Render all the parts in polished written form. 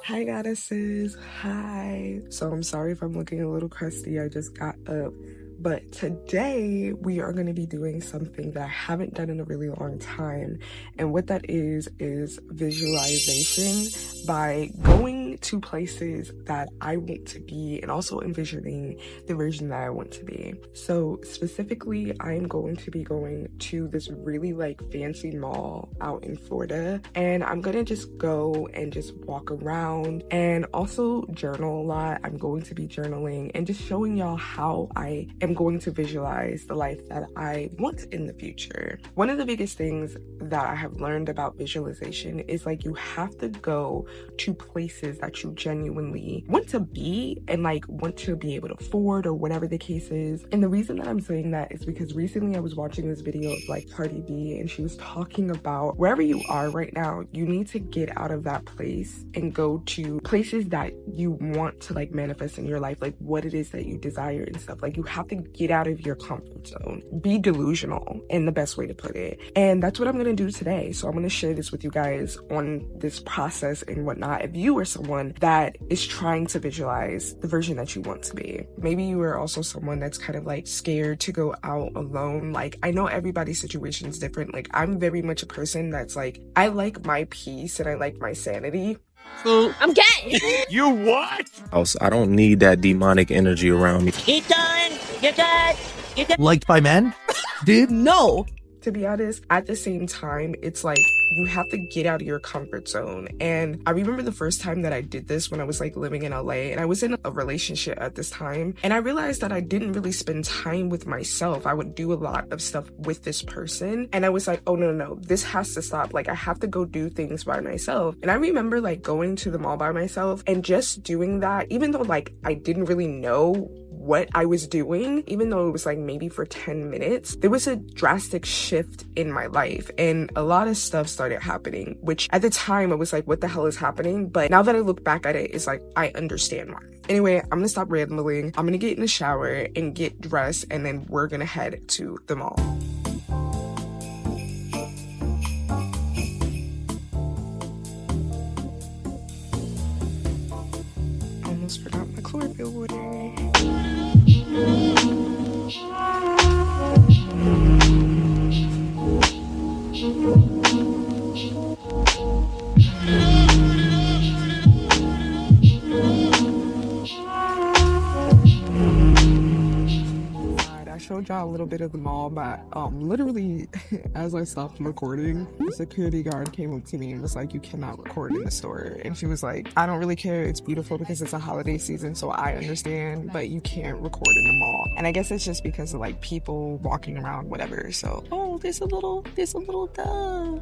Hi goddesses, hi. So I'm sorry if I'm looking a little crusty, I just got up. But today we are going to be doing something that I haven't done in a really long time. And what that is visualization by going to places that I want to be and also envisioning the version that I want to be. So specifically, I'm going to be going to this really fancy mall out in Florida, and I'm gonna just go and just walk around and also journal a lot. I'm going to be journaling and just showing y'all how I am going to visualize the life that I want in the future. One of the biggest things that I have learned about visualization is you have to go to places that you genuinely want to be and want to be able to afford, or whatever the case is. And the reason that I'm saying that is because recently I was watching this video of Cardi B, and she was talking about wherever you are right now, you need to get out of that place and go to places that you want to manifest in your life, what it is that you desire and stuff. You have to get out of your comfort zone, be delusional in the best way to put it. And that's what I'm gonna do today. So I'm gonna share this with you guys on this process and whatnot. If you are someone that is trying to visualize the version that you want to be, maybe you are also someone that's kind of scared to go out alone. I know everybody's situation is different. I'm very much a person that's I like my peace and I like my sanity. So I'm gay. You what? I don't need that demonic energy around me. Get done. Get done. Get done. Liked by men? Dude, No. To be honest, at the same time, it's you have to get out of your comfort zone. And I remember the first time that I did this when I was living in LA, and I was in a relationship at this time, and I realized that I didn't really spend time with myself. I would do a lot of stuff with this person, and I was oh no, this has to stop. I have to go do things by myself. And I remember going to the mall by myself and just doing that, even though I didn't really know what I was doing, even though it was maybe for 10 minutes, there was a drastic shift in my life, and a lot of stuff started happening, which at the time I was what the hell is happening? But now that I look back at it, it's I understand why. Anyway, I'm gonna stop rambling. I'm gonna get in the shower and get dressed, and then we're gonna head to the mall. Almost forgot my chlorophyll water. I showed y'all a little bit of the mall, but literally as I stopped recording, the security guard came up to me and was you cannot record in the store. And she was I don't really care, it's beautiful because it's a holiday season, so I understand, but you can't record in the mall. And I guess it's just because of people walking around, whatever. So there's a little dove.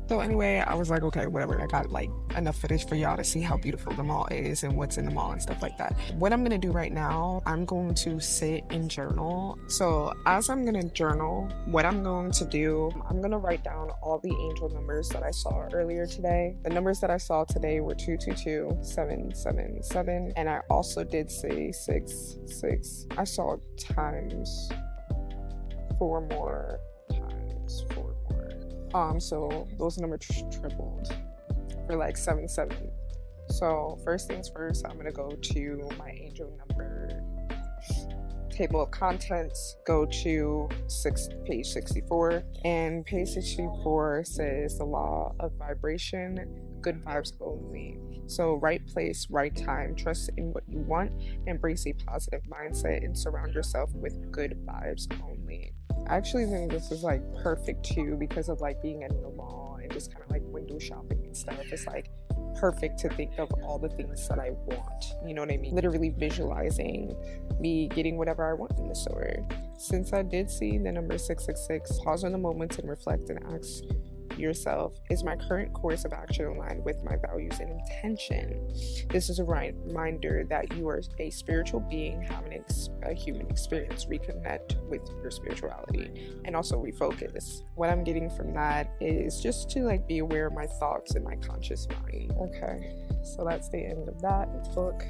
So anyway, I was okay, whatever. I got enough footage for y'all to see how beautiful the mall is and what's in the mall and stuff like that. What I'm gonna do right now, I'm going to sit and journal. So as I'm gonna journal, what I'm going to do, I'm gonna write down all the angel numbers that I saw earlier today. The numbers that I saw today were 222, 777, and I also did say 66. I saw times 4 more. So those numbers tripled for 77. So first things first, I'm gonna go to my angel number table of contents, go to page 64, and page 64 says the law of vibration, good vibes only. So right place, right time, trust in what you want, embrace a positive mindset, and surround yourself with good vibes only. I actually think this is perfect too, because of being in the mall and just kind of window shopping and stuff. It's perfect to think of all the things that I want, you know what I mean? Literally visualizing me getting whatever I want in the store. Since I did see the number 666, pause in a moment and reflect and ask yourself, is my current course of action aligned with my values and intention? This is a reminder that you are a spiritual being having a human experience. Reconnect with your spirituality and also refocus. What I'm getting from that is just to be aware of my thoughts and my conscious mind. Okay, so that's the end of that book.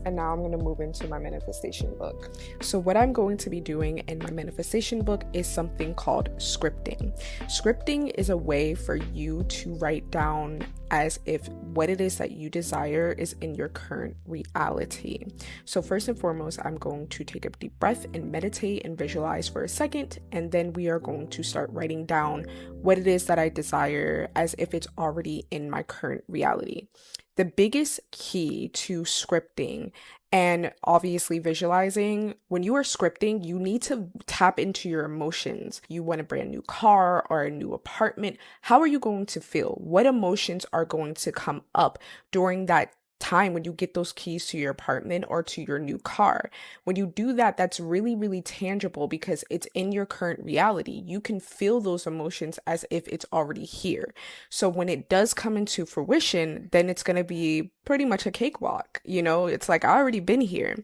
And now I'm going to move into my manifestation book. So what I'm going to be doing in my manifestation book is something called scripting. Scripting is a way for you to write down as if what it is that you desire is in your current reality. So first and foremost, I'm going to take a deep breath and meditate and visualize for a second, and then we are going to start writing down what it is that I desire as if it's already in my current reality. The biggest key to scripting and obviously visualizing, when you are scripting, you need to tap into your emotions. You want a brand new car or a new apartment. How are you going to feel? What emotions are going to come up during that time when you get those keys to your apartment or to your new car? When you do that, that's really, really tangible because it's in your current reality. You can feel those emotions as if it's already here. So when it does come into fruition, then it's going to be pretty much a cakewalk. You know, it's like, I already been here.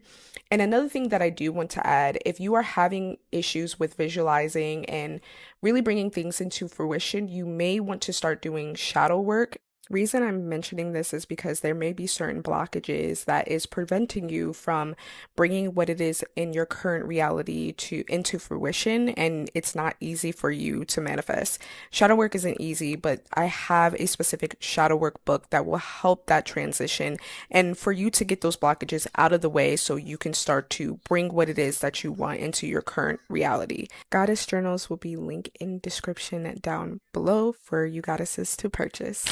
And another thing that I do want to add, if you are having issues with visualizing and really bringing things into fruition, you may want to start doing shadow work. Reason I'm mentioning this is because there may be certain blockages that is preventing you from bringing what it is in your current reality into fruition, and it's not easy for you to manifest. Shadow work isn't easy, but I have a specific shadow work book that will help that transition and for you to get those blockages out of the way so you can start to bring what it is that you want into your current reality. Goddess journals will be linked in description down below for you goddesses to purchase.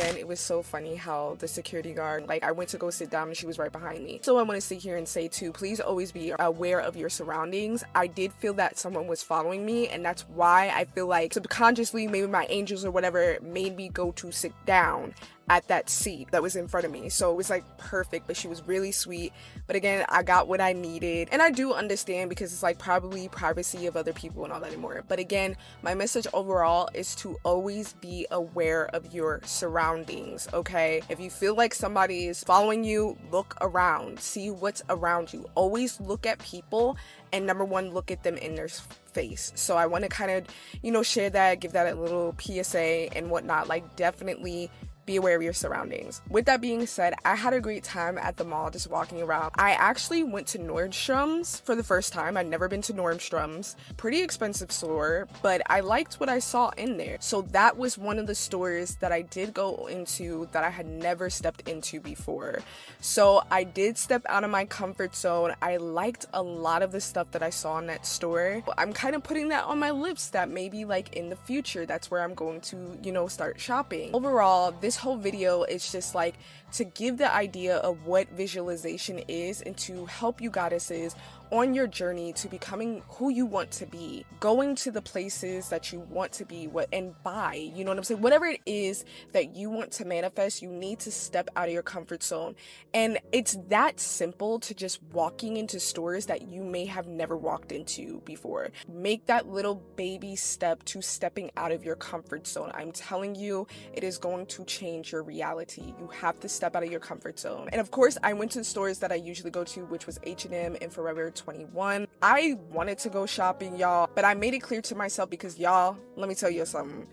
Again, it was so funny how the security guard, like, I went to go sit down and she was right behind me. So I want to sit here and say too, please always be aware of your surroundings. I did feel that someone was following me, and that's why I feel like subconsciously maybe my angels or whatever made me go to sit down at that seat that was in front of me. So it was like perfect, but she was really sweet. But again, I got what I needed, and I do understand because it's like probably privacy of other people and all that anymore. But again, my message overall is to always be aware of your surroundings, okay? If you feel like somebody is following you, look around, see what's around you. Always look at people, and number one, look at them in their face. So I want to kind of, share that, give that a little PSA and whatnot. Like, definitely be aware of your surroundings. With that being said, I had a great time at the mall just walking around. I actually went to Nordstrom's for the first time. I'd never been to Nordstrom's. Pretty expensive store, but I liked what I saw in there. So that was one of the stores that I did go into that I had never stepped into before. So I did step out of my comfort zone. I liked a lot of the stuff that I saw in that store. I'm kind of putting that on my lips that maybe like in the future, that's where I'm going to, start shopping. Overall, this whole video is just like to give the idea of what visualization is and to help you goddesses on your journey to becoming who you want to be, going to the places that you want to be, and buy, you know what I'm saying? Whatever it is that you want to manifest, you need to step out of your comfort zone. And it's that simple to just walking into stores that you may have never walked into before. Make that little baby step to stepping out of your comfort zone. I'm telling you, it is going to change your reality. You have to step out of your comfort zone. And of course, I went to the stores that I usually go to, which was H&M and Forever 21. I wanted to go shopping, y'all, but I made it clear to myself because, y'all, let me tell you something.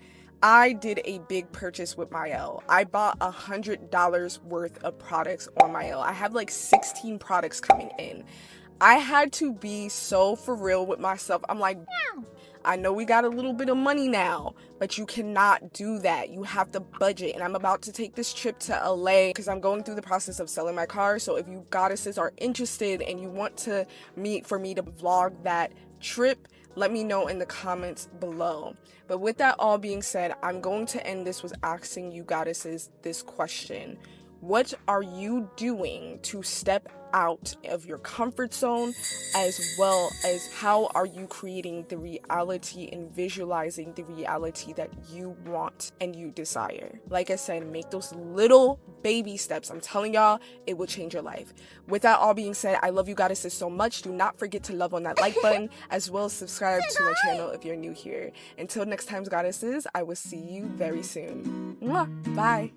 I did a big purchase with Mael. I bought $100 worth of products on Mael. I have like 16 products coming in. I had to be so for real with myself. I'm like, I know we got a little bit of money now, but you cannot do that. You have to budget. And I'm about to take this trip to LA because I'm going through the process of selling my car. So if you goddesses are interested and you want to meet for me to vlog that trip, let me know in the comments below. But with that all being said, I'm going to end this with asking you goddesses this question. What are you doing to step out of your comfort zone, as well as how are you creating the reality and visualizing the reality that you want and you desire? Like I said, make those little baby steps. I'm telling y'all, it will change your life. With that all being said, I love you goddesses so much. Do not forget to love on that like button, as well as subscribe to my channel if you're new here. Until next time, goddesses, I will see you very soon. Mwah! Bye.